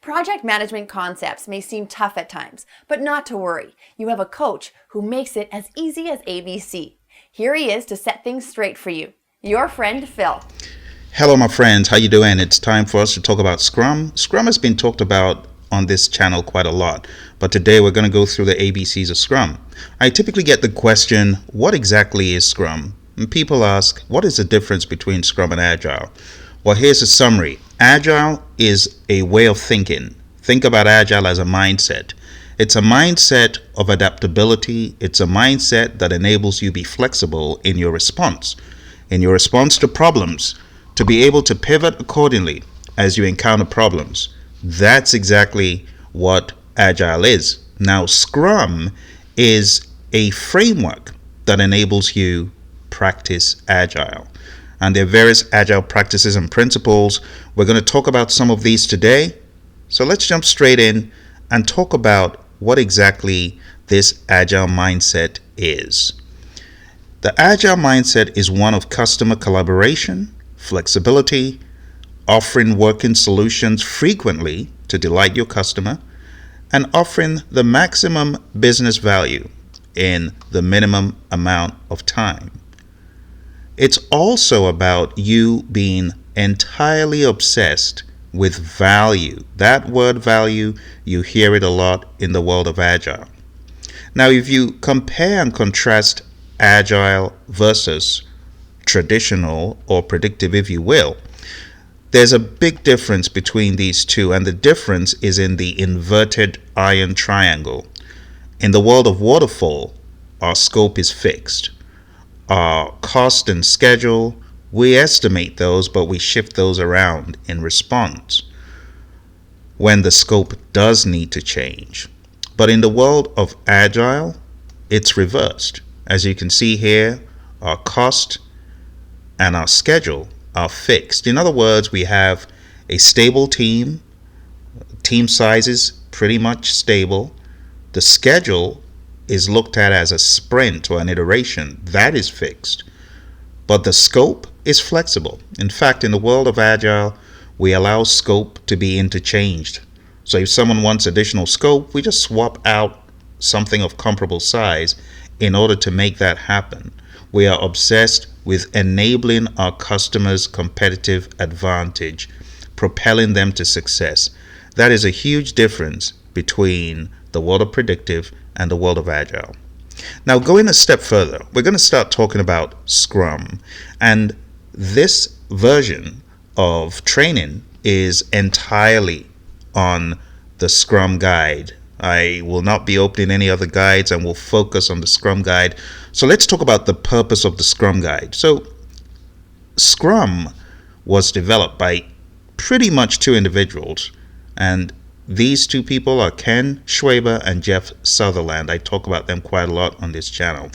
Project management concepts may seem tough at times, but not to worry. You have a coach who makes it as easy as ABC. Here he is to set things straight for you. Your friend, Phil. Hello, my friends. How you doing? It's time for us to talk about Scrum. Scrum has been talked about on this channel quite a lot, but today we're going to go through the ABCs of Scrum. I typically get the question, what exactly is Scrum? And people ask, what is the difference between Scrum and Agile? Well, here's a summary. Agile is a way of thinking. Think about Agile as a mindset. It's a mindset of adaptability. It's a mindset that enables you to be flexible in your response to problems, to be able to pivot accordingly as you encounter problems. That's exactly what Agile is. Now, Scrum is a framework that enables you practice Agile. And there are various Agile practices and principles. We're going to talk about some of these today. So let's jump straight in and talk about what exactly this Agile mindset is. The Agile mindset is one of customer collaboration, flexibility, offering working solutions frequently to delight your customer, and offering the maximum business value in the minimum amount of time. It's also about you being entirely obsessed with value. That word value, you hear it a lot in the world of Agile. Now, if you compare and contrast Agile versus traditional or predictive, if you will, there's a big difference between these two, and the difference is in the inverted iron triangle. In the world of Waterfall, our scope is fixed. Our cost and schedule, we estimate those, but we shift those around in response when the scope does need to change. But in the world of Agile, it's reversed. As you can see here, our cost and our schedule are fixed. In other words, we have a stable team size is pretty much stable. The schedule is looked at as a sprint or an iteration. That is fixed. But the scope is flexible. In fact, in the world of Agile, we allow scope to be interchanged. So if someone wants additional scope, we just swap out something of comparable size in order to make that happen. We are obsessed with enabling our customers' competitive advantage, propelling them to success. That is a huge difference between the world of predictive and the world of Agile. Now, going a step further, we're going to start talking about Scrum. And this version of training is entirely on the Scrum guide. I will not be opening any other guides, and we'll focus on the Scrum guide. So let's talk about the purpose of the Scrum guide. So Scrum was developed by pretty much two individuals, and these two people are Ken Schwaber and Jeff Sutherland. I talk about them quite a lot on this channel.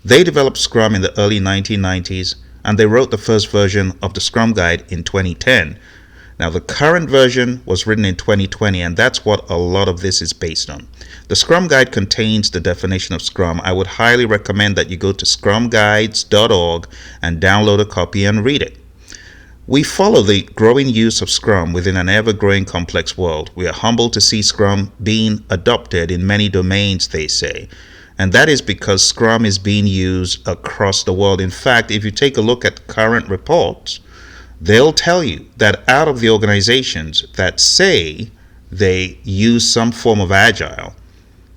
They developed Scrum in the early 1990s, and they wrote the first version of the Scrum guide in 2010. Now, the current version was written in 2020, and that's what a lot of this is based on. The Scrum Guide contains the definition of Scrum. I would highly recommend that you go to scrumguides.org and download a copy and read it. We follow the growing use of Scrum within an ever-growing complex world. We are humbled to see Scrum being adopted in many domains, they say. And that is because Scrum is being used across the world. In fact, if you take a look at current reports, they'll tell you that out of the organizations that say they use some form of Agile,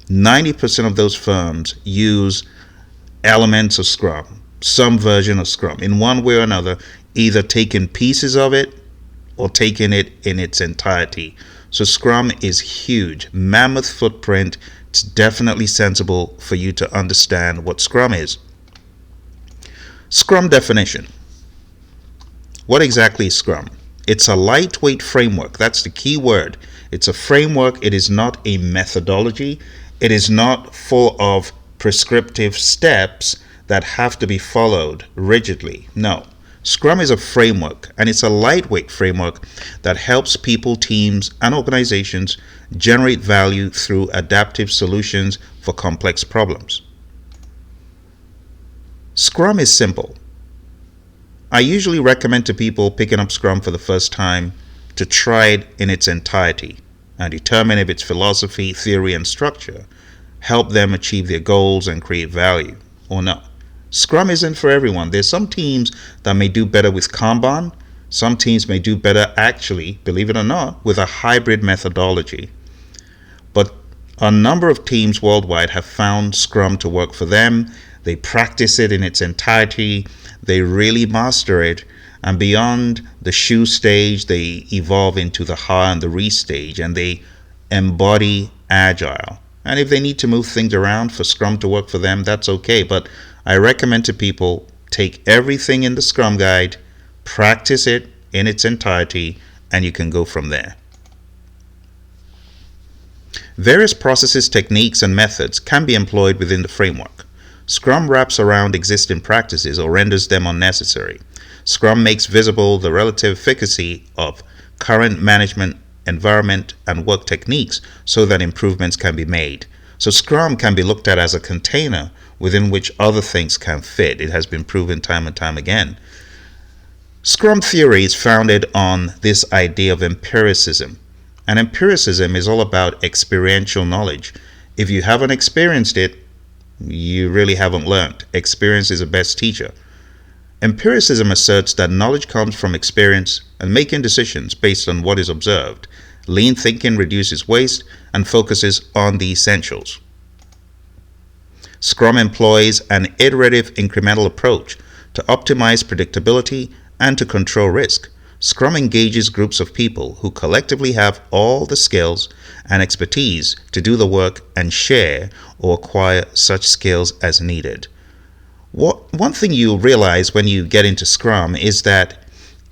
90% of those firms use elements of Scrum, some version of Scrum, in one way or another, either taking pieces of it or taking it in its entirety. So Scrum is huge, mammoth footprint. It's definitely sensible for you to understand what Scrum is. Scrum definition. What exactly is Scrum? It's a lightweight framework. That's the key word. It's a framework. It is not a methodology. It is not full of prescriptive steps that have to be followed rigidly. No. Scrum is a framework, and it's a lightweight framework that helps people, teams, and organizations generate value through adaptive solutions for complex problems. Scrum is simple. I usually recommend to people picking up Scrum for the first time to try it in its entirety and determine if its philosophy, theory, and structure help them achieve their goals and create value or not. Scrum isn't for everyone. There's some teams that may do better with Kanban. Some teams may do better, actually, believe it or not, with a hybrid methodology. But a number of teams worldwide have found Scrum to work for them. They practice it in its entirety. They really master it. And beyond the shoe stage, they evolve into the ha and the re stage, and they embody Agile. And if they need to move things around for Scrum to work for them, that's okay. But I recommend to people, take everything in the Scrum guide, practice it in its entirety, and you can go from there. Various processes, techniques, and methods can be employed within the framework. Scrum wraps around existing practices or renders them unnecessary. Scrum makes visible the relative efficacy of current management environment and work techniques so that improvements can be made. So Scrum can be looked at as a container within which other things can fit. It has been proven time and time again. Scrum theory is founded on this idea of empiricism. And empiricism is all about experiential knowledge. If you haven't experienced it, you really haven't learned. Experience is the best teacher. Empiricism asserts that knowledge comes from experience and making decisions based on what is observed. Lean thinking reduces waste and focuses on the essentials. Scrum employs an iterative incremental approach to optimize predictability and to control risk. Scrum engages groups of people who collectively have all the skills and expertise to do the work and share or acquire such skills as needed. One thing you'll realize when you get into Scrum is that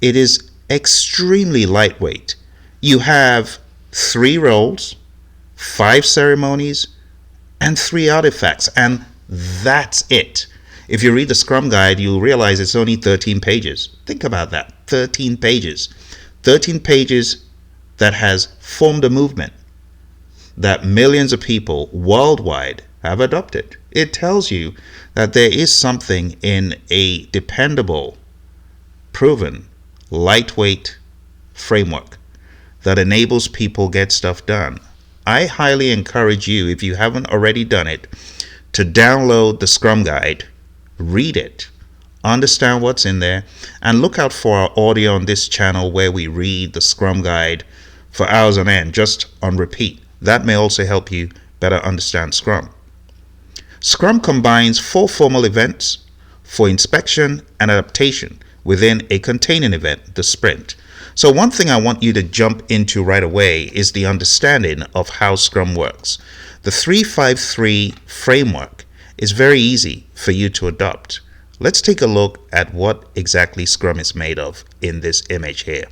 it is extremely lightweight. You have 3 roles, 5 ceremonies, and 3 artifacts, and that's it. If you read the Scrum guide, you'll realize it's only 13 pages. Think about that, 13 pages. 13 pages that has formed a movement that millions of people worldwide have adopted. It tells you that there is something in a dependable, proven, lightweight framework that enables people get stuff done. I highly encourage you, if you haven't already done it, to download the Scrum guide, read it, understand what's in there, and look out for our audio on this channel where we read the Scrum guide for hours on end, just on repeat. That may also help you better understand Scrum. Scrum combines 4 formal events for inspection and adaptation within a containing event, the sprint. So one thing I want you to jump into right away is the understanding of how Scrum works. The 3-5-3 framework is very easy for you to adopt. Let's take a look at what exactly Scrum is made of in this image here.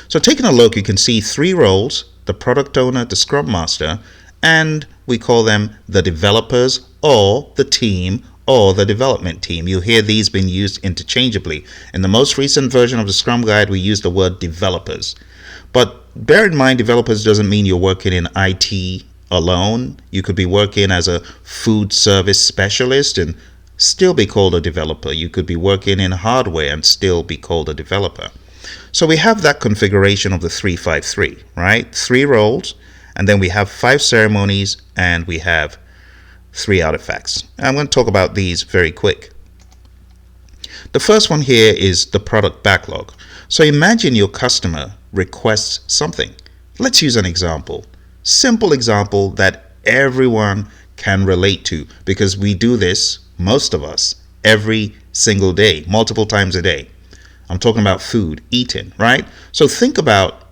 So taking a look, you can see 3 roles: the product owner, the Scrum master, and we call them the developers or the team or the development team. You'll hear these being used interchangeably. In the most recent version of the Scrum guide, we use the word developers. But bear in mind, developers doesn't mean you're working in IT alone. You could be working as a food service specialist and still be called a developer. You could be working in hardware and still be called a developer. So we have that configuration of the 3-5-3, right? 3 roles, and then we have 5 ceremonies, and we have 3 artifacts. I'm going to talk about these very quick. The first one here is the product backlog. So imagine your customer requests something. Let's use an example. Simple example that everyone can relate to, because we do this, most of us, every single day, multiple times a day. I'm talking about food, eating, right? So think about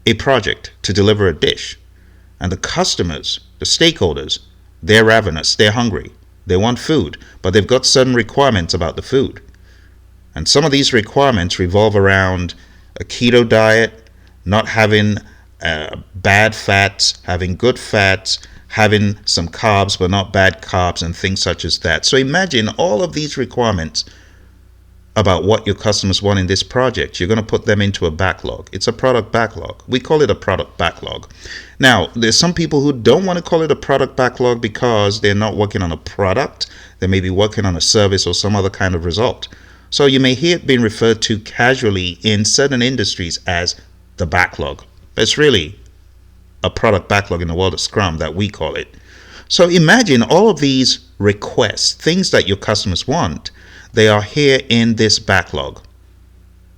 a project to deliver a dish, and the customers, the stakeholders, they're ravenous, they're hungry, they want food, but they've got certain requirements about the food. And some of these requirements revolve around a keto diet, not having bad fats, having good fats, having some carbs but not bad carbs, and things such as that. So imagine all of these requirements about what your customers want in this project. You're going to put them into a backlog. It's a product backlog. We call it a product backlog. Now, there's some people who don't want to call it a product backlog because they're not working on a product. They may be working on a service or some other kind of result. So you may hear it being referred to casually in certain industries as the backlog. but it's really a product backlog in the world of Scrum that we call it. So imagine all of these requests, things that your customers want, they are here in this backlog.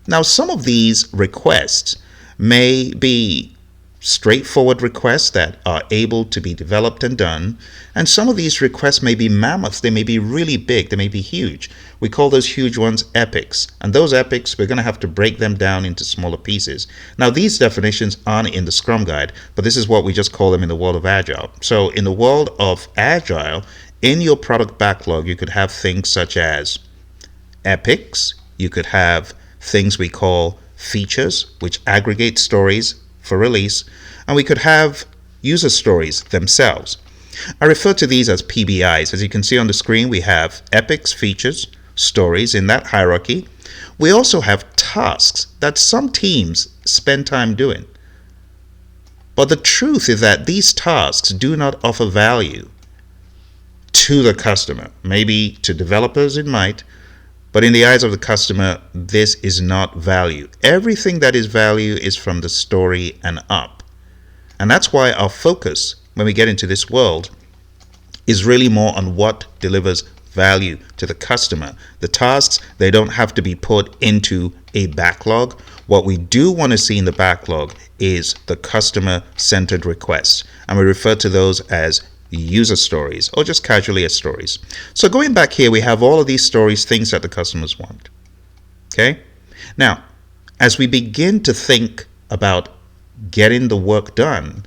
Now, some of these requests may be straightforward requests that are able to be developed and done, and some of these requests may be mammoths. They may be really big, they may be huge. We call those huge ones epics, and those epics, we're going to have to break them down into smaller pieces. Now, these definitions aren't in the Scrum Guide, but this is what we just call them in the world of Agile. So in the world of Agile, in your product backlog, you could have things such as epics. You could have things we call features, which aggregate stories for release, and we could have user stories themselves. I refer to these as PBIs. As you can see on the screen, we have epics, features, stories in that hierarchy. We also have tasks that some teams spend time doing. But the truth is that these tasks do not offer value to the customer. Maybe to developers it might, but in the eyes of the customer, this is not value. Everything that is value is from the story and up. And that's why our focus, when we get into this world, is really more on what delivers value to the customer. The tasks, they don't have to be put into a backlog. What we do want to see in the backlog is the customer-centered requests. And we refer to those as user stories, or just casually as stories. So going back here, we have all of these stories, things that the customers want. Okay? Now, as we begin to think about getting the work done,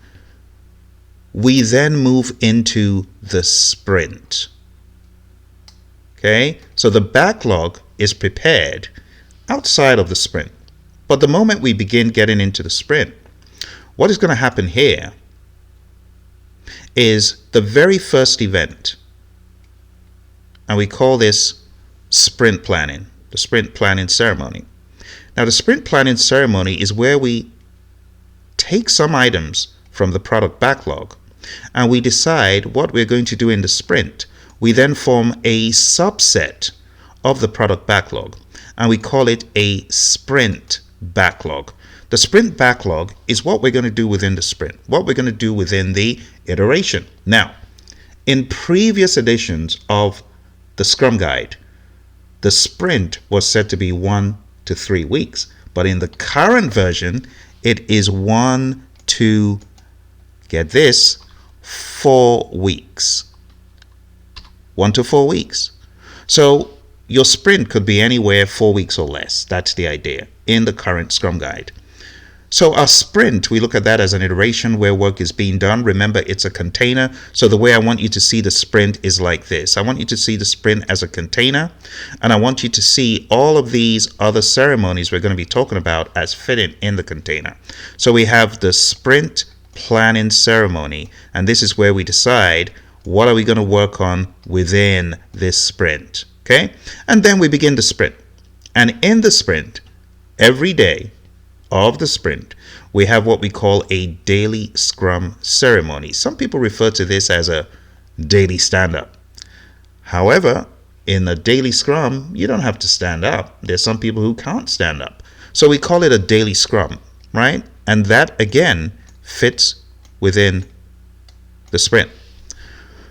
we then move into the sprint. Okay? So the backlog is prepared outside of the sprint. But the moment we begin getting into the sprint, what is going to happen here is the very first event, and we call this sprint planning, the sprint planning ceremony. Now, the sprint planning ceremony is where we take some items from the product backlog and we decide what we're going to do in the sprint. We then form a subset of the product backlog and we call it a sprint backlog. The sprint backlog is what we're going to do within the sprint, what we're going to do within the iteration. Now, in previous editions of the Scrum Guide, the sprint was said to be 1 to 3 weeks, but in the current version, it is 1 to, get this, 4 weeks. 1 to 4 weeks. So your sprint could be anywhere 4 weeks or less. That's the idea in the current Scrum Guide. So our sprint, we look at that as an iteration where work is being done. Remember, it's a container. So the way I want you to see the sprint is like this. I want you to see the sprint as a container, and I want you to see all of these other ceremonies we're going to be talking about as fitting in the container. So we have the sprint planning ceremony, and this is where we decide what are we going to work on within this sprint. Okay? And then we begin the sprint. And in the sprint, every day of the sprint, we have what we call a daily Scrum ceremony. Some people refer to this as a daily stand-up. However, in a daily Scrum, you don't have to stand up. There's some people who can't stand up. So we call it a daily Scrum, right? And that, again, fits within the sprint.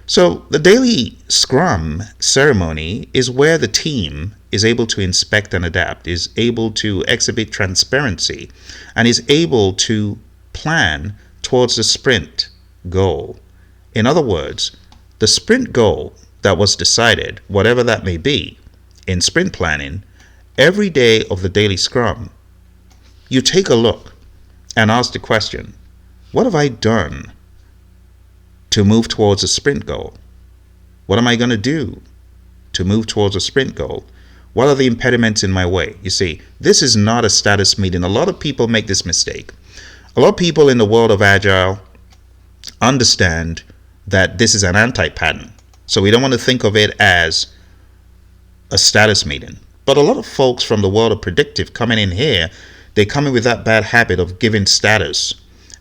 So the daily Scrum ceremony is where the team is able to inspect and adapt, is able to exhibit transparency, and is able to plan towards the sprint goal. In other words, the sprint goal that was decided, whatever that may be, in sprint planning, every day of the daily Scrum, you take a look and ask the question, what have I done to move towards a sprint goal? What am I going to do to move towards a sprint goal? What are the impediments in my way? You see, this is not a status meeting. A lot of people make this mistake. A lot of people in the world of Agile understand that this is an anti-pattern. So we don't want to think of it as a status meeting. But a lot of folks from the world of predictive coming in here, they come in with that bad habit of giving status.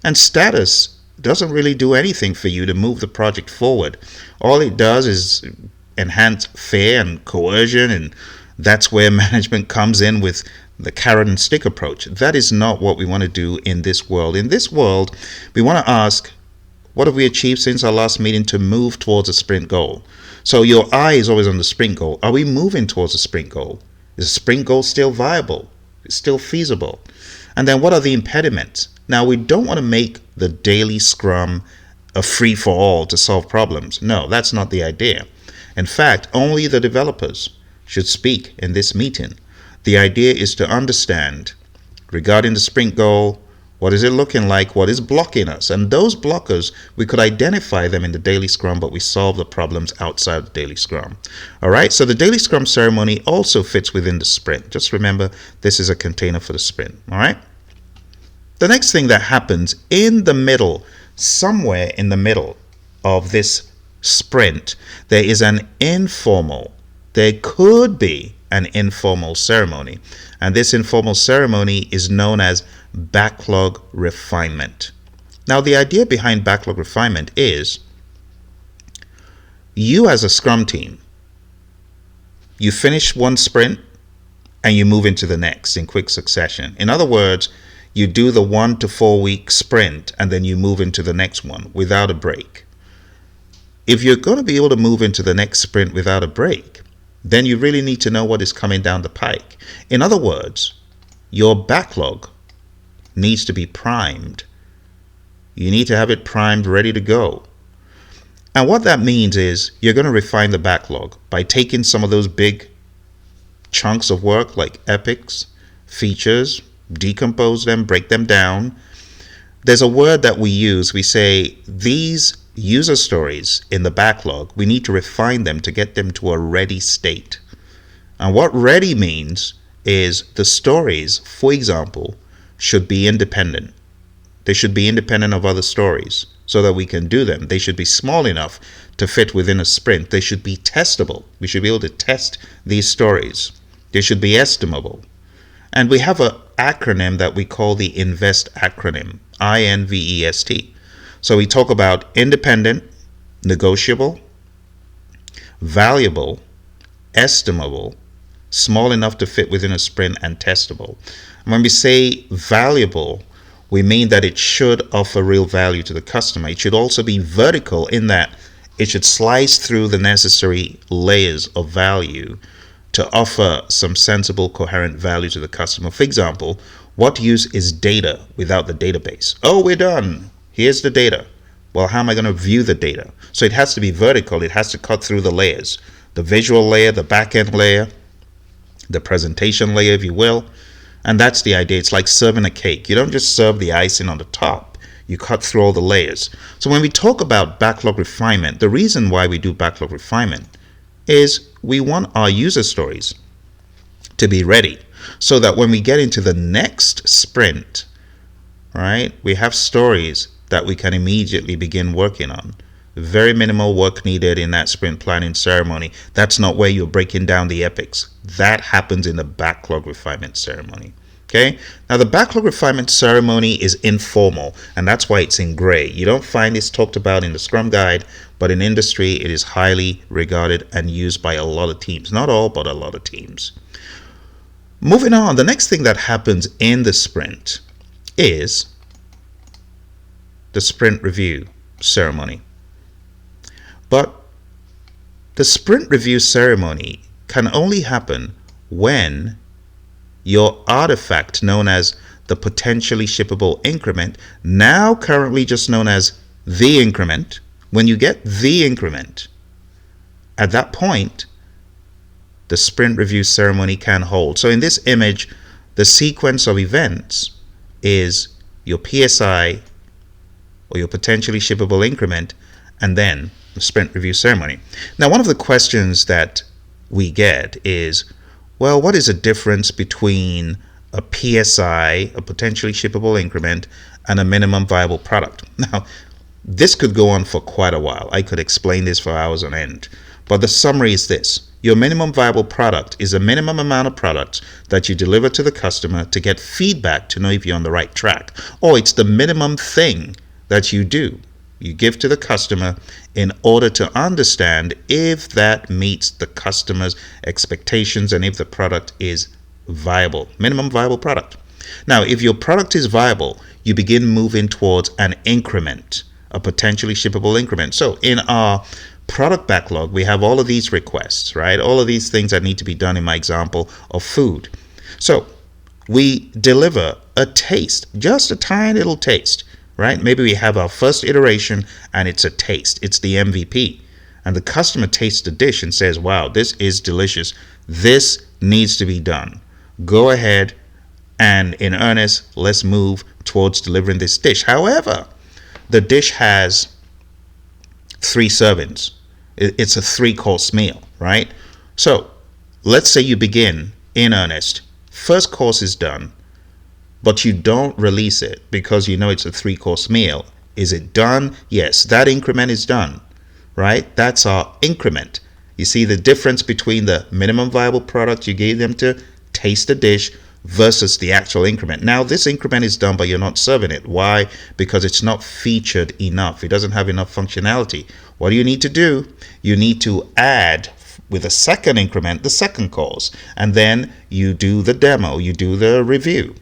And status doesn't really do anything for you to move the project forward. All it does is enhance fear and coercion, and that's where management comes in with the carrot and stick approach. That is not what we want to do in this world. In this world, we want to ask, what have we achieved since our last meeting to move towards a sprint goal? So your eye is always on the sprint goal. Are we moving towards a sprint goal? Is the sprint goal still viable? It's still feasible? And then what are the impediments? Now, we don't want to make the daily Scrum a free-for-all to solve problems. No, that's not the idea. In fact, only the developers should speak in this meeting. The idea is to understand, regarding the sprint goal, what is it looking like? What is blocking us? And those blockers, we could identify them in the daily Scrum, but we solve the problems outside the daily Scrum. All right, so the daily Scrum ceremony also fits within the sprint. Just remember, this is a container for the sprint. All right. The next thing that happens in the middle, somewhere in the middle of this sprint, there is an informal, there could be an informal ceremony. And this informal ceremony is known as backlog refinement. Now, the idea behind backlog refinement is you as a Scrum team, you finish one sprint and you move into the next in quick succession. In other words, you do the 1 to 4 week sprint and then you move into the next one without a break. If you're going to be able to move into the next sprint without a break, then you really need to know what is coming down the pike. In other words, your backlog needs to be primed. You need to have it primed, ready to go. And what that means is you're going to refine the backlog by taking some of those big chunks of work like epics, features, decompose them, break them down. There's a word that we use. We say these user stories in the backlog, we need to refine them to get them to a ready state. And what ready means is the stories, for example, should be independent. They should be independent of other stories so that we can do them. They should be small enough to fit within a sprint. They should be testable. We should be able to test these stories. They should be estimable. And we have an acronym that we call the INVEST acronym, INVEST. So we talk about independent, negotiable, valuable, estimable, small enough to fit within a sprint, and testable. And when we say valuable, we mean that it should offer real value to the customer. It should also be vertical in that it should slice through the necessary layers of value to offer some sensible, coherent value to the customer. For example, what use is data without the database? Oh, we're done. Here's the data. Well, how am I going to view the data? So it has to be vertical. It has to cut through the layers. The visual layer, the back-end layer, the presentation layer, if you will. And that's the idea. It's like serving a cake. You don't just serve the icing on the top. You cut through all the layers. So when we talk about backlog refinement, the reason why we do backlog refinement is we want our user stories to be ready so that when we get into the next sprint, right, we have stories that we can immediately begin working on. Very minimal work needed in that sprint planning ceremony. That's not where you're breaking down the epics. That happens in the backlog refinement ceremony. Okay. Now the backlog refinement ceremony is informal, and that's why it's in gray. You don't find this talked about in the Scrum Guide, but in industry it is highly regarded and used by a lot of teams. Not all, but a lot of teams. Moving on, the next thing that happens in the sprint is the sprint review ceremony. But the sprint review ceremony can only happen when your artifact, known as the potentially shippable increment, now currently just known as the increment, when you get the increment, at that point, the sprint review ceremony can hold. So in this image, the sequence of events is your PSI or your potentially shippable increment, and then the sprint review ceremony. Now, one of the questions that we get is, well, what is the difference between a PSI, a potentially shippable increment, and a minimum viable product? Now, this could go on for quite a while. I could explain this for hours on end. But the summary is this. Your minimum viable product is a minimum amount of products that you deliver to the customer to get feedback to know if you're on the right track. Or it's the minimum thing that you do. You give to the customer in order to understand if that meets the customer's expectations and if the product is viable, minimum viable product. Now, if your product is viable, you begin moving towards an increment, a potentially shippable increment. So in our product backlog, we have all of these requests, right? All of these things that need to be done in my example of food. So we deliver a taste, just a tiny little taste, right? Maybe we have our first iteration and it's a taste. It's the MVP. And the customer tastes the dish and says, wow, this is delicious. This needs to be done. Go ahead and in earnest, let's move towards delivering this dish. However, the dish has 3 servings. It's a 3-course meal, right? So let's say you begin in earnest. First course is done, but you don't release it because you know it's a 3-course meal. Is it done? Yes, that increment is done, right? That's our increment. You see the difference between the minimum viable product you gave them to taste the dish versus the actual increment. Now, this increment is done, but you're not serving it. Why? Because it's not featured enough. It doesn't have enough functionality. What do you need to do? You need to add with a second increment, the second course, and then you do the demo, you do the review.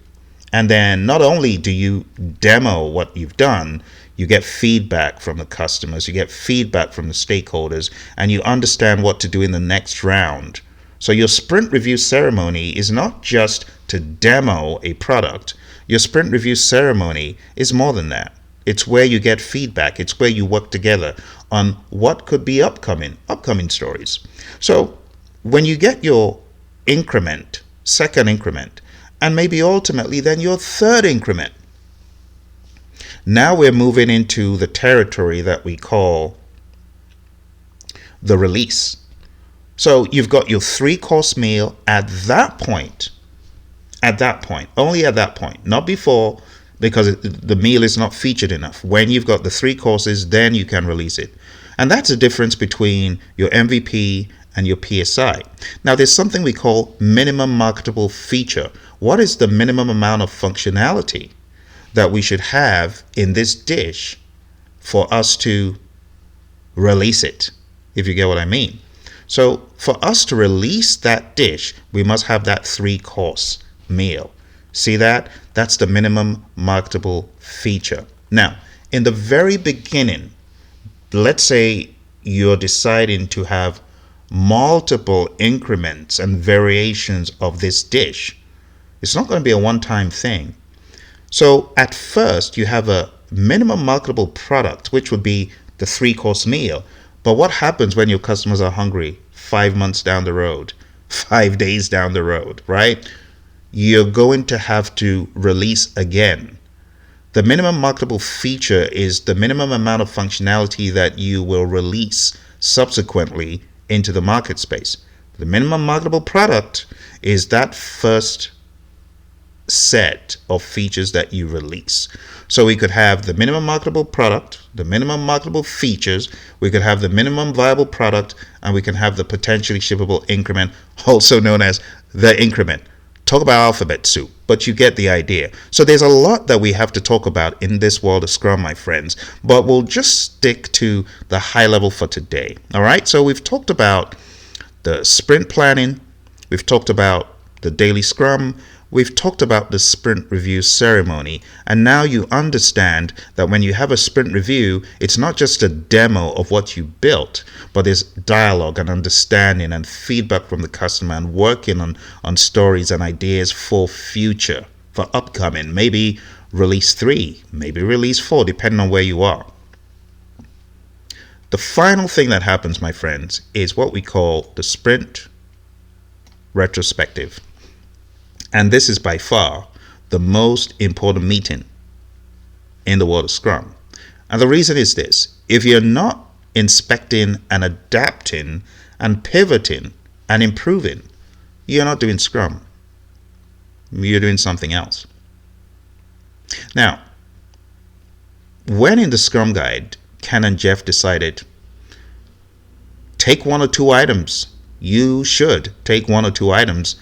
And then not only do you demo what you've done, you get feedback from the customers, you get feedback from the stakeholders, and you understand what to do in the next round. So your sprint review ceremony is not just to demo a product. Your sprint review ceremony is more than that. It's where you get feedback. It's where you work together on what could be upcoming stories. So when you get your increment, second increment, and maybe ultimately then your third increment, now we're moving into the territory that we call the release. So you've got your 3-course meal at that point, only at that point, not before, because the meal is not featured enough. When you've got the 3 courses, then you can release it. And that's the difference between your MVP and your PSI. Now, there's something we call minimum marketable feature. What is the minimum amount of functionality that we should have in this dish for us to release it, if you get what I mean? So for us to release that dish, we must have that 3-course meal. See that? That's the minimum marketable feature. Now, in the very beginning, let's say you're deciding to have multiple increments and variations of this dish. It's not going to be a one-time thing. So at first, you have a minimum marketable product, which would be the 3-course meal. But what happens when your customers are hungry 5 months down the road, 5 days down the road, right? You're going to have to release again. The minimum marketable feature is the minimum amount of functionality that you will release subsequently into the market space. The minimum marketable product is that first set of features that you release. So we could have the minimum marketable product, the minimum marketable features, we could have the minimum viable product, and we can have the potentially shippable increment, also known as the increment. Talk about alphabet soup, but you get the idea. So there's a lot that we have to talk about in this world of Scrum, my friends, but we'll just stick to the high level for today. All right, so we've talked about the sprint planning, we've talked about the daily Scrum, we've talked about the sprint review ceremony, and now you understand that when you have a sprint review, it's not just a demo of what you built, but there's dialogue and understanding and feedback from the customer and working on stories and ideas for future, for upcoming, maybe release 3, maybe release 4, depending on where you are. The final thing that happens, my friends, is what we call the sprint retrospective. And this is by far the most important meeting in the world of Scrum. And the reason is this: if you're not inspecting and adapting and pivoting and improving, you're not doing Scrum. You're doing something else. Now, when in the Scrum Guide, Ken and Jeff decided, take 1 or 2 items. You should take 1 or 2 items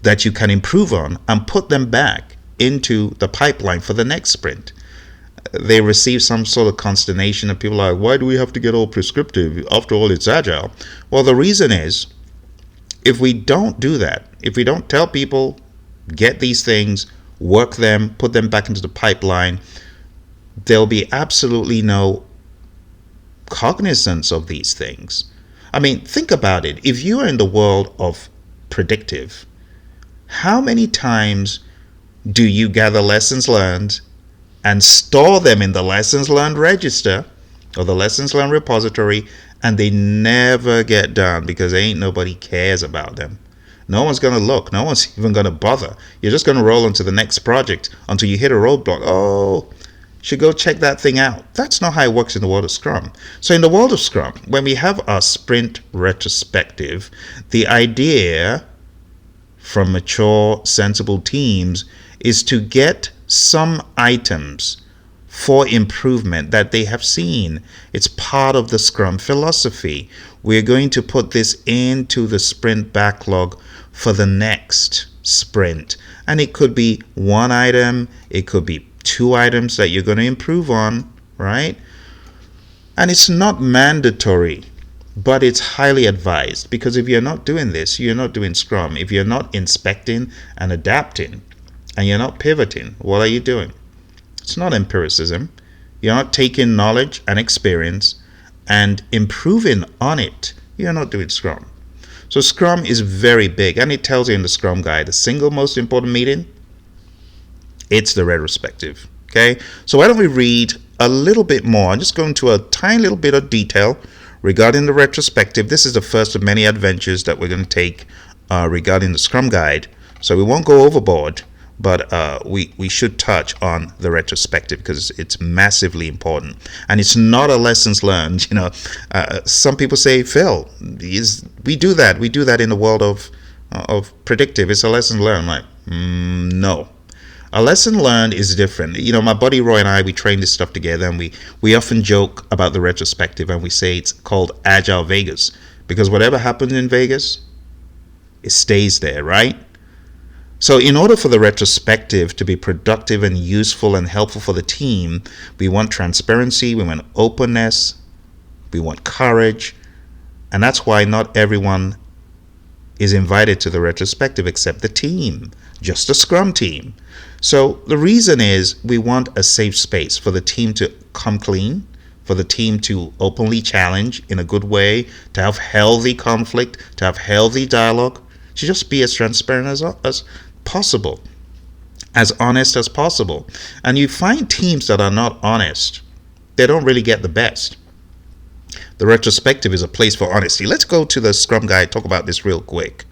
that you can improve on and put them back into the pipeline for the next sprint. They receive some sort of consternation, and people are like, why do we have to get all prescriptive? After all, it's Agile. Well, the reason is If we don't do that, if we don't tell people, get these things, work them, put them back into the pipeline, there'll be absolutely no cognizance of these things. I mean, think about it. If you are in the world of predictive, how many times do you gather lessons learned and store them in the lessons learned register or the lessons learned repository, and they never get done because ain't nobody cares about them? No one's going to look. No one's even going to bother. You're just going to roll into the next project until you hit a roadblock. Oh, should go check that thing out. That's not how it works in the world of Scrum. So in the world of Scrum, when we have our sprint retrospective, the idea from mature, sensible teams is to get some items for improvement that they have seen. It's part of the Scrum philosophy. We're going to put this into the sprint backlog for the next sprint. And it could be one item, it could be 2 items that you're going to improve on, right? And it's not mandatory, but it's highly advised, because if you're not doing this, you're not doing Scrum. If you're not inspecting and adapting and you're not pivoting, what are you doing? It's not empiricism. You're not taking knowledge and experience and improving on it. You're not doing Scrum. So Scrum is very big, and it tells you in the Scrum guide, the single most important meeting, it's the retrospective. Okay, so why don't we read a little bit more? I'm just going to a tiny little bit of detail regarding the retrospective. This is the first of many adventures that we're going to take regarding the Scrum guide. So we won't go overboard, but we should touch on the retrospective because it's massively important, and it's not a lessons learned. Some people say, Phil, we do that in the world of predictive. It's a lesson learned. Like, no. A lesson learned is different. My buddy Roy and I, we train this stuff together, and we often joke about the retrospective, and we say it's called Agile Vegas, because whatever happens in Vegas, it stays there, right? So in order for the retrospective to be productive and useful and helpful for the team, we want transparency, we want openness, we want courage, and that's why not everyone is invited to the retrospective except the team, just the Scrum team. So the reason is we want a safe space for the team to come clean, for the team to openly challenge in a good way, to have healthy conflict, to have healthy dialogue, to just be as transparent as possible, as honest as possible. And you find teams that are not honest, they don't really get the best. The retrospective is a place for honesty. Let's go to the Scrum guide, talk about this real quick.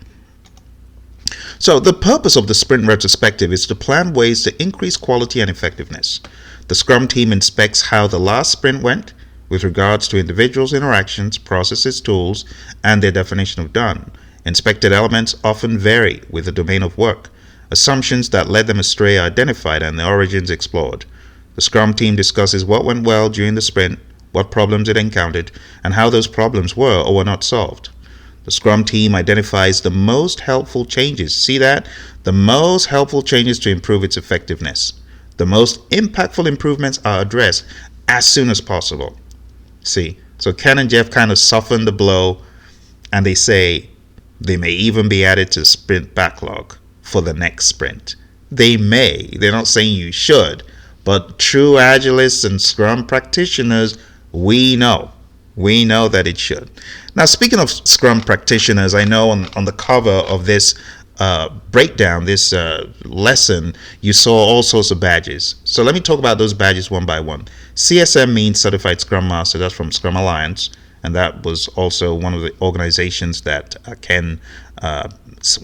So the purpose of the sprint retrospective is to plan ways to increase quality and effectiveness. The Scrum team inspects how the last sprint went with regards to individuals' interactions, processes, tools, and their definition of done. Inspected elements often vary with the domain of work. Assumptions that led them astray are identified and the origins explored. The Scrum team discusses what went well during the sprint, what problems it encountered, and how those problems were or were not solved. The Scrum team identifies the most helpful changes. See that? The most helpful changes to improve its effectiveness. The most impactful improvements are addressed as soon as possible. See, so Ken and Jeff kind of soften the blow, and they say they may even be added to sprint backlog for the next sprint. They may. They're not saying you should, but true Agilists and Scrum practitioners, we know that it should. Now, speaking of Scrum practitioners, I know on the cover of this breakdown, this lesson, you saw all sorts of badges. So let me talk about those badges one by one. CSM means Certified Scrum Master. That's from Scrum Alliance, and that was also one of the organizations that Ken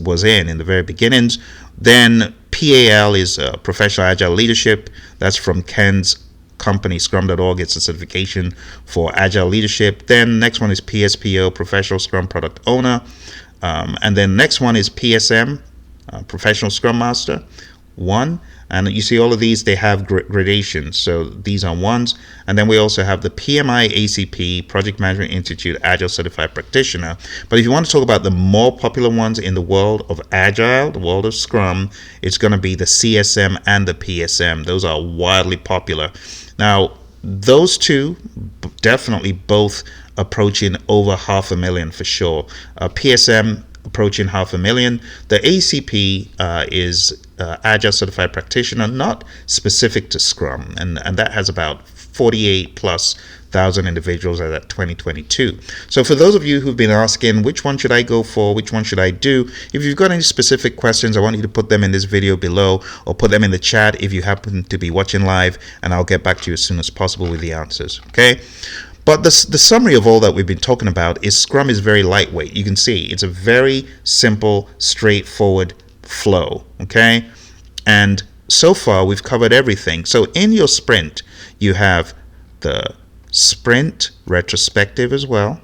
was in the very beginnings. Then PAL is Professional Agile Leadership. That's from Ken's company, Scrum.org. It's a certification for Agile Leadership. Then next one is PSPO, Professional Scrum Product Owner. And then next one is PSM, Professional Scrum Master 1. And you see all of these, they have gradations. So these are ones. And then we also have the PMI ACP, Project Management Institute Agile Certified Practitioner. But if you want to talk about the more popular ones in the world of Agile, the world of Scrum, it's going to be the CSM and the PSM. Those are wildly popular. Now, those two definitely both approaching over 500,000 for sure. PSM approaching 500,000. The ACP is Agile Certified Practitioner, not specific to Scrum, and that has about 48 plus thousand individuals as at 2022. So for those of you who've been asking which one should I go for, which one should I do, if you've got any specific questions, I want you to put them in this video below or put them in the chat if you happen to be watching live, and I'll get back to you as soon as possible with the answers. Okay. But the summary of all that we've been talking about is Scrum is very lightweight. You can see it's a very simple, straightforward flow. Okay. And so far we've covered everything. So in your sprint, you have the sprint retrospective as well,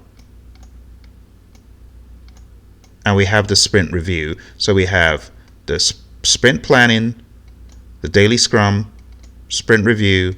and we have the sprint review. So we have the sprint planning, the daily Scrum, sprint review,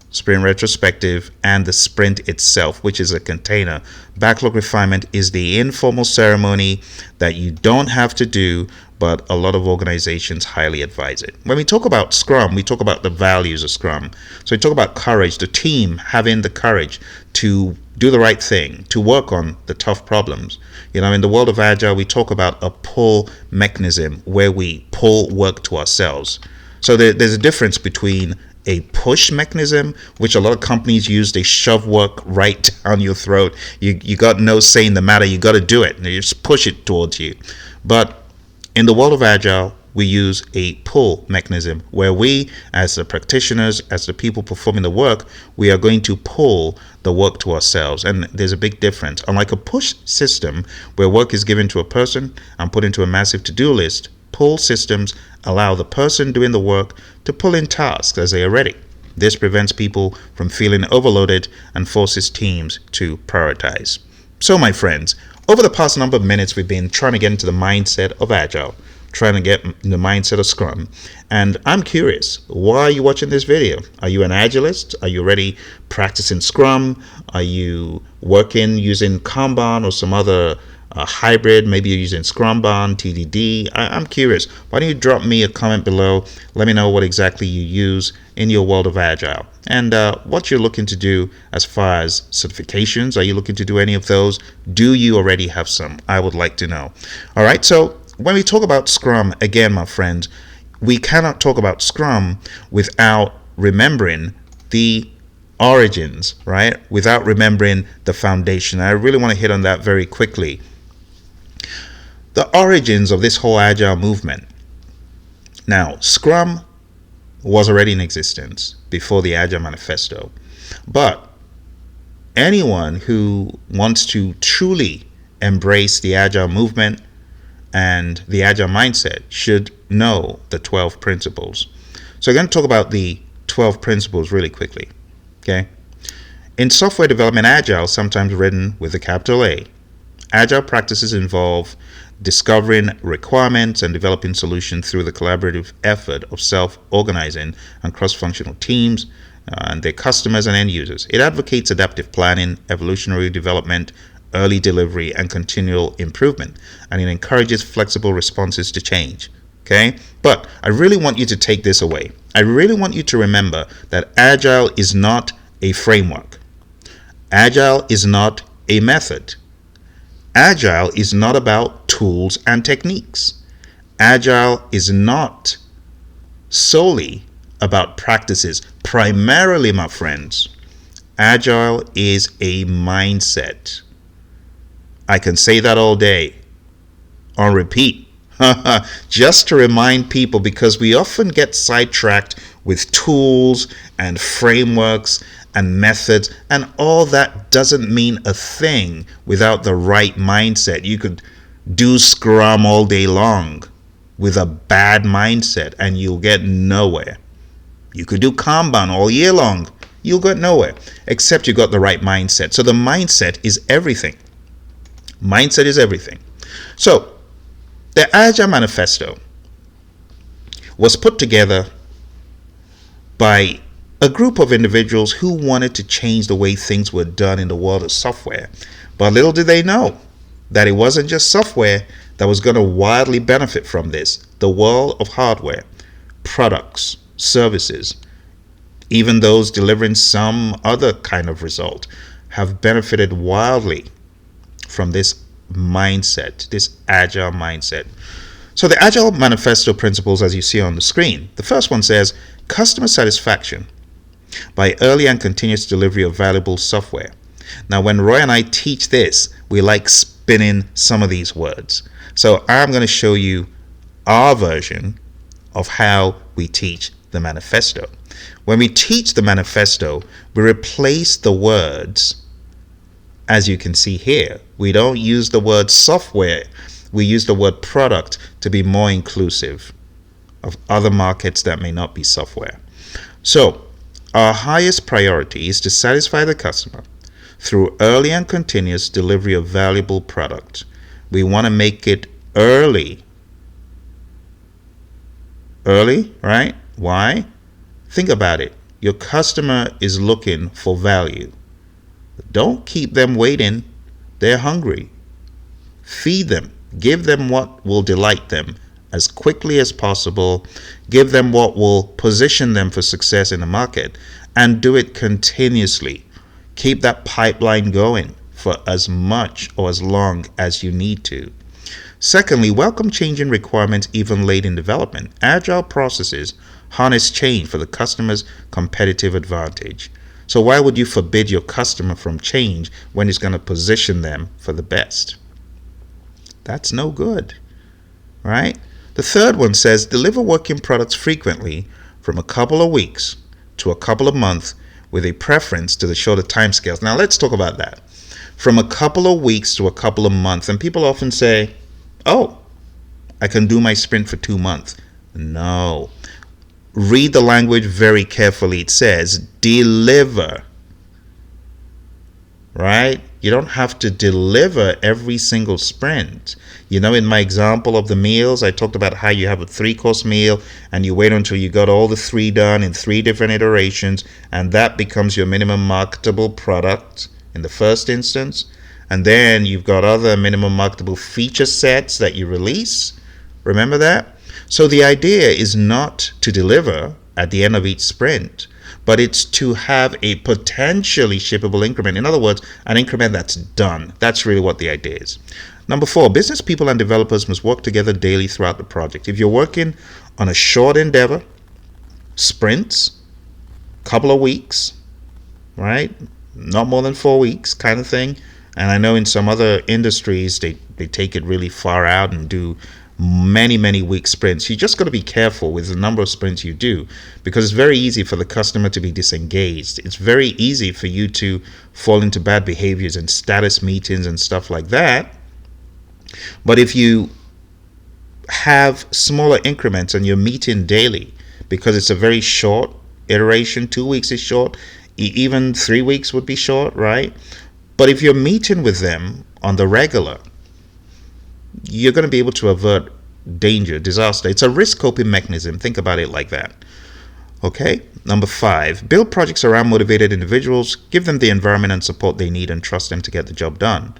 sprint retrospective, and the sprint itself, which is a container. Backlog refinement is the informal ceremony that you don't have to do, but a lot of organizations highly advise it. When we talk about Scrum, we talk about the values of Scrum. So we talk about courage, the team having the courage to do the right thing, to work on the tough problems. You know, in the world of Agile, we talk about a pull mechanism where we pull work to ourselves. So there's a difference between a push mechanism, which a lot of companies use. They shove work right down your throat. You got no say in the matter. You got to do it. And they just push it towards you. But in the world of Agile, we use a pull mechanism where we, as the practitioners, as the people performing the work, we are going to pull the work to ourselves. And there's a big difference. Unlike a push system where work is given to a person and put into a massive to-do list, pull systems allow the person doing the work to pull in tasks as they are ready. This prevents people from feeling overloaded and forces teams to prioritize. So my friends, over the past number of minutes, we've been trying to get into the mindset of Agile, trying to get in the mindset of Scrum. And I'm curious, why are you watching this video? Are you an Agilist? Are you already practicing Scrum? Are you working using Kanban or some other hybrid? Maybe you're using Scrumban, TDD. I'm curious. Why don't you drop me a comment below? Let me know what exactly you use in your world of Agile and what you're looking to do as far as certifications. Are you looking to do any of those? Do you already have some? I would like to know. All right. So when we talk about Scrum, again, my friends, we cannot talk about Scrum without remembering the origins, right? Without remembering the foundation. I really want to hit on that very quickly. The origins of this whole Agile movement. Now, Scrum was already in existence before the Agile manifesto, but anyone who wants to truly embrace the Agile movement and the Agile mindset should know the 12 principles. So we're going to talk about the 12 principles really quickly. Okay. In software development, Agile, sometimes written with a capital A, Agile practices involve discovering requirements and developing solutions through the collaborative effort of self-organizing and cross-functional teams and their customers and end users. It advocates adaptive planning, evolutionary development, early delivery, and continual improvement, and it encourages flexible responses to change. Okay? But I really want you to take this away. I really want you to remember that Agile is not a framework. Agile is not a method. Agile is not about tools and techniques. Agile is not solely about practices. Primarily, my friends, Agile is a mindset. I can say that all day on repeat. Just to remind people, because we often get sidetracked with tools and frameworks and methods, and all that doesn't mean a thing without the right mindset. You could do Scrum all day long with a bad mindset and you'll get nowhere. You could do Kanban all year long. You'll get nowhere except you got the right mindset. So the mindset is everything. Mindset is everything. So the Agile manifesto was put together by a group of individuals who wanted to change the way things were done in the world of software. But little did they know that it wasn't just software that was going to wildly benefit from this. The world of hardware, products, services, even those delivering some other kind of result, have benefited wildly from this mindset, this agile mindset. So the Agile manifesto principles, as you see on the screen, the first one says customer satisfaction by early and continuous delivery of valuable software. Now, when Roy and I teach this, we like spinning some of these words. So I'm going to show you our version of how we teach the manifesto. When we teach the manifesto, we replace the words, as you can see here. We don't use the word software. We use the word product to be more inclusive of other markets that may not be software. So our highest priority is to satisfy the customer through early and continuous delivery of valuable product. We want to make it early. Early, right? Why? Think about it. Your customer is looking for value. Don't keep them waiting. They're hungry. Feed them. Give them what will delight them as quickly as possible. Give them what will position them for success in the market, and do it continuously. Keep that pipeline going for as much or as long as you need to. Secondly, welcome changing requirements even late in development. Agile processes harness change for the customer's competitive advantage. So why would you forbid your customer from change when it's going to position them for the best? That's no good, right? The third one says deliver working products frequently from a couple of weeks to a couple of months with a preference to the shorter timescales. Now let's talk about that. From a couple of weeks to a couple of months. And people often say, oh, I can do my sprint for 2 months. No. Read the language very carefully. It says deliver, right? You don't have to deliver every single sprint. You know, in my example of the meals, I talked about how you have a 3-course meal and you wait until you got all the 3 done in 3 different iterations, and that becomes your minimum marketable product in the first instance. And then you've got other minimum marketable feature sets that you release. Remember that? So the idea is not to deliver at the end of each sprint, but it's to have a potentially shippable increment. In other words, an increment that's done. That's really what the idea is. Number 4, business people and developers must work together daily throughout the project. If you're working on a short endeavor, sprints, couple of weeks, right? Not more than 4 weeks kind of thing. And I know in some other industries, they take it really far out and do many week sprints. You just got to be careful with the number of sprints you do, because it's very easy for the customer to be disengaged. It's very easy for you to fall into bad behaviors and status meetings and stuff like that. But if you have smaller increments and you're meeting daily, because it's a very short iteration, 2 weeks is short, even 3 weeks would be short, right? But if you're meeting with them on the regular, you're going to be able to avert danger, disaster. It's a risk coping mechanism. Think about it like that. Okay. Number 5, build projects around motivated individuals. Give them the environment and support they need and trust them to get the job done.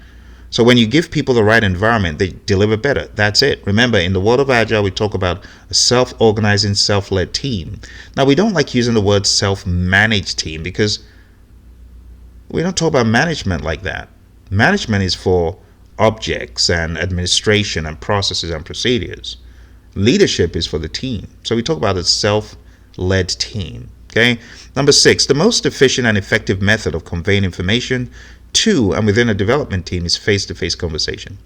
So when you give people the right environment, they deliver better. That's it. Remember, in the world of Agile, we talk about a self-organizing, self-led team. Now, we don't like using the word self-managed team because we don't talk about management like that. Management is for objects and administration and processes and procedures. Leadership is for the team. So we talk about a self-led team. Okay. Number 6, the most efficient and effective method of conveying information to and within a development team is face-to-face conversation.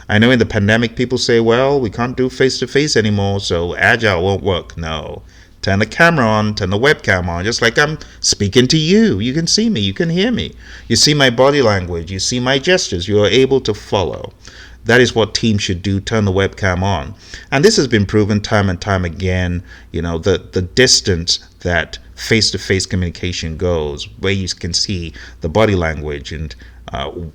I know in the pandemic people say, well, we can't do face-to-face anymore, so Agile won't work. No. Turn the camera on, turn the webcam on, just like I'm speaking to you. You can see me, you can hear me. You see my body language, you see my gestures, you are able to follow. That is what teams should do, turn the webcam on. And this has been proven time and time again, you know, the distance that face-to-face communication goes, where you can see the body language and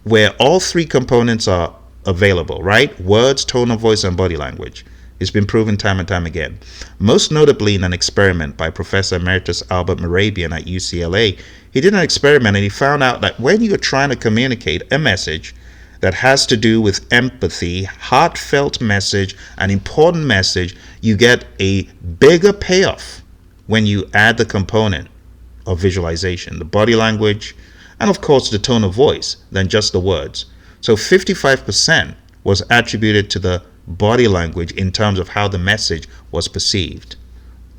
where all 3 components are available, right? Words, tone of voice, and body language. It's been proven time and time again. Most notably in an experiment by Professor Emeritus Albert Mehrabian at UCLA. He did an experiment and he found out that when you're trying to communicate a message that has to do with empathy, heartfelt message, an important message, you get a bigger payoff when you add the component of visualization, the body language, and of course the tone of voice, than just the words. So 55% was attributed to the body language in terms of how the message was perceived.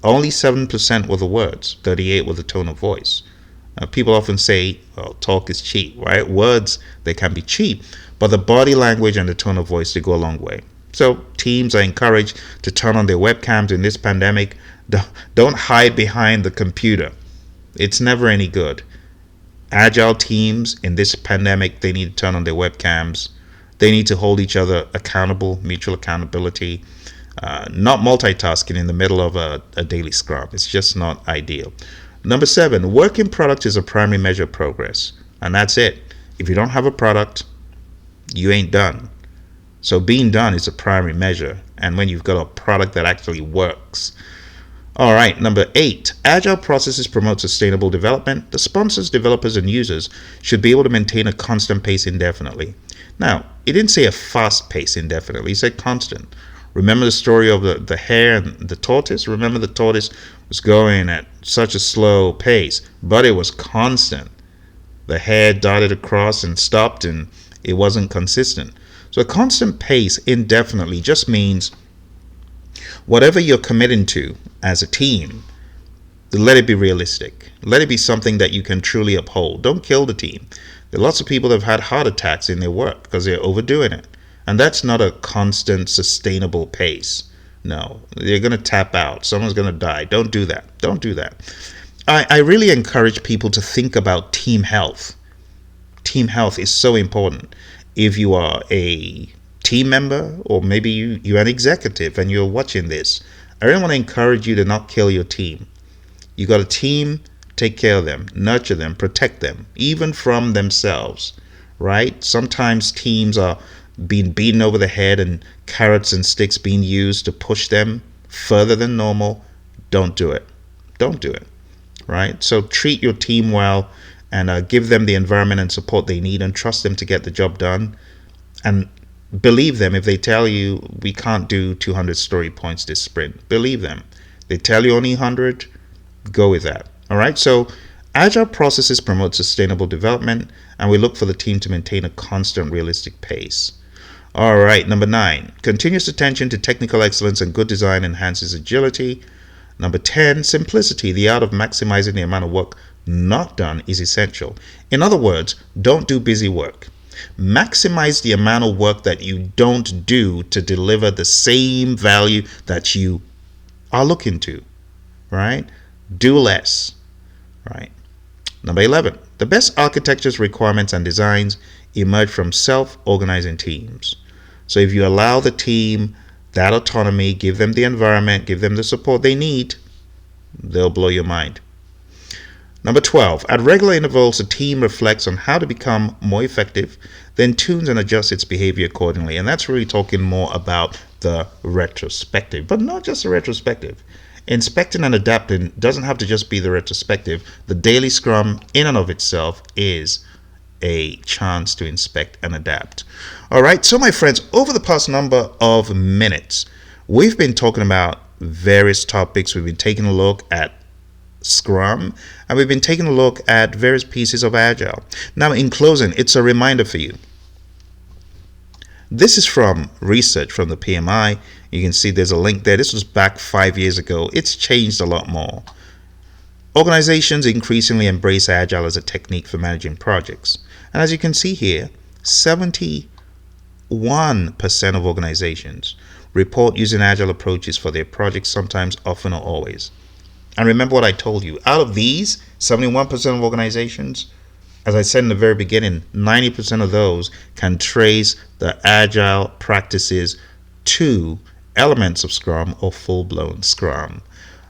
Only 7% were the words, 38% were the tone of voice. People often say, well, talk is cheap, right? Words, they can be cheap, but the body language and the tone of voice, they go a long way. So teams are encouraged to turn on their webcams in this pandemic. Don't hide behind the computer. It's never any good. Agile teams in this pandemic, they need to turn on their webcams. They need to hold each other accountable, mutual accountability, not multitasking in the middle of a daily scrum. It's just not ideal. Number 7, working product is a primary measure of progress. And that's it. If you don't have a product, you ain't done. So being done is a primary measure. And when you've got a product that actually works. All right, number 8, Agile processes promote sustainable development. The sponsors, developers, and users should be able to maintain a constant pace indefinitely. Now, it didn't say a fast pace indefinitely. It said constant. Remember the story of the hare and the tortoise? Remember the tortoise was going at such a slow pace, but it was constant. The hare darted across and stopped, and it wasn't consistent. So a constant pace indefinitely just means whatever you're committing to as a team, let it be realistic. Let it be something that you can truly uphold. Don't kill the team. There are lots of people that have had heart attacks in their work because they're overdoing it. And that's not a constant, sustainable pace. No, you're going to tap out. Someone's going to die. Don't do that. Don't do that. I really encourage people to think about team health. Team health is so important. If you are a team member, or maybe you're an executive and you're watching this, I really want to encourage you to not kill your team. You got a team, take care of them, nurture them, protect them, even from themselves, right? Sometimes teams are being beaten over the head and carrots and sticks being used to push them further than normal. Don't do it. Don't do it, right? So treat your team well and give them the environment and support they need, and trust them to get the job done. And believe them if they tell you we can't do 200 story points this sprint. Believe them. They tell you only 100, go with that. All right. So Agile processes promote sustainable development, and we look for the team to maintain a constant, realistic pace. All right. Number 9, continuous attention to technical excellence and good design enhances agility. Number 10, simplicity. The art of maximizing the amount of work not done is essential. In other words, don't do busy work. Maximize the amount of work that you don't do to deliver the same value that you are looking to, right? Do less, right? Number 11, the best architectures, requirements, and designs emerge from self-organizing teams. So if you allow the team that autonomy, give them the environment, give them the support they need, they'll blow your mind. Number 12, at regular intervals, a team reflects on how to become more effective, then tunes and adjusts its behavior accordingly. And that's really talking more about the retrospective, but not just the retrospective. Inspecting and adapting doesn't have to just be the retrospective. The daily scrum in and of itself is a chance to inspect and adapt. All right, so my friends, over the past number of minutes, we've been talking about various topics. We've been taking a look at Scrum, and we've been taking a look at various pieces of Agile. Now, in closing, it's a reminder for you. This is from research from the PMI. You can see there's a link there. This was back 5 years ago. It's changed a lot more. Organizations increasingly embrace Agile as a technique for managing projects. And as you can see here, 71% of organizations report using Agile approaches for their projects, sometimes, often, or always. And remember what I told you. Out of these, 71% of organizations, as I said in the very beginning, 90% of those can trace the Agile practices to elements of Scrum or full-blown Scrum.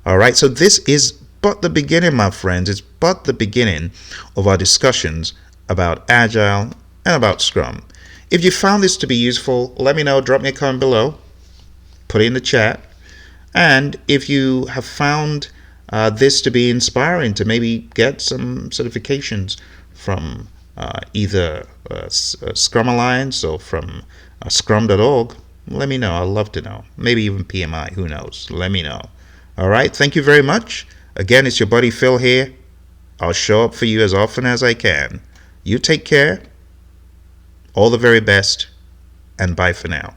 All right, so this is but the beginning, my friends. It's but the beginning of our discussions about Agile and about Scrum. If you found this to be useful, let me know. Drop me a comment below. Put it in the chat. And if you have found this to be inspiring, to maybe get some certifications from either Scrum Alliance or from scrum.org, let me know. I'd love to know. Maybe even PMI. Who knows? Let me know. All right. Thank you very much. Again, it's your buddy Phil here. I'll show up for you as often as I can. You take care. All the very best, and bye for now.